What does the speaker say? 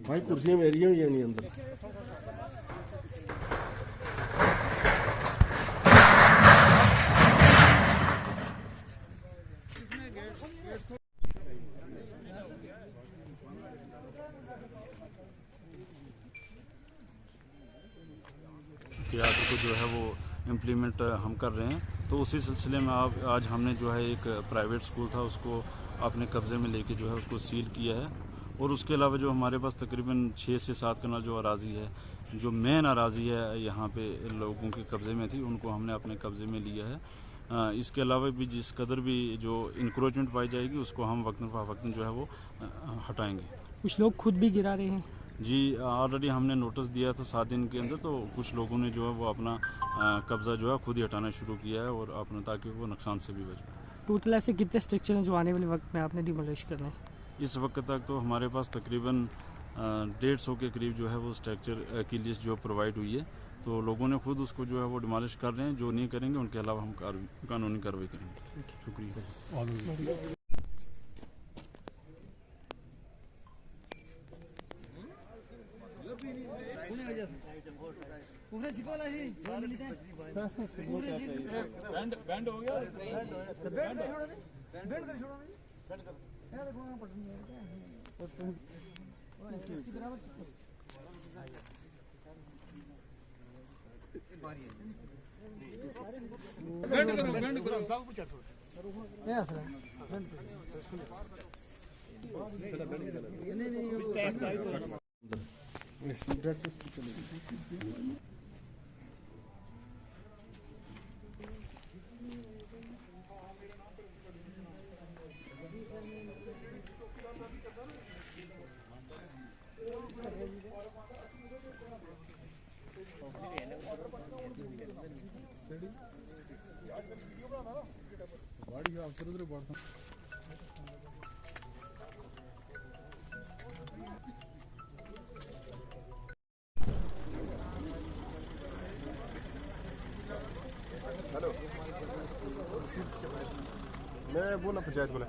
भाई कुर्सियां मेरी हुई नहीं अंदर। थिएटर को जो है वो इम्प्लीमेंट हम कर रहे हैं, तो उसी सिलसिले में आज हमने जो है एक प्राइवेट स्कूल था उसको अपने कब्ज़े में लेके जो है उसको सील किया है। और उसके अलावा जो हमारे पास तकरीबन 6 से 7 कनाल जो अराज़ी है, जो मेन अराज़ी है यहाँ पे लोगों के कब्ज़े में थी, उनको हमने अपने कब्ज़े में लिया है। इसके अलावा भी जिस कदर भी जो इंक्रोचमेंट पाई जाएगी उसको हम वक्तन जो है वो हटाएंगे। कुछ लोग खुद भी गिरा रहे हैं जी, ऑलरेडी हमने नोटिस दिया था 7 दिन के अंदर, तो कुछ लोगों ने जो है वो अपना कब्ज़ा जो है खुद ही हटाना शुरू किया है और अपना ताकि वो नुकसान से भी बच पाए। टोटल ऐसे कितने स्ट्रक्चर हैं जो आने वाले वक्त में आपने डिमोलिश करना है? इस वक्त तक तो हमारे पास तकरीबन 150 के करीब जो है वो स्ट्रक्चर की लिस्ट जो प्रोवाइड हुई है, तो लोगों ने खुद उसको जो है वो डिमोलिश कर रहे हैं। जो नहीं करेंगे उनके अलावा हम कानूनी कार्रवाई करेंगे। शुक्रिया। बैंड हो गया। हेलो, मैं बोला पंचायत बोला।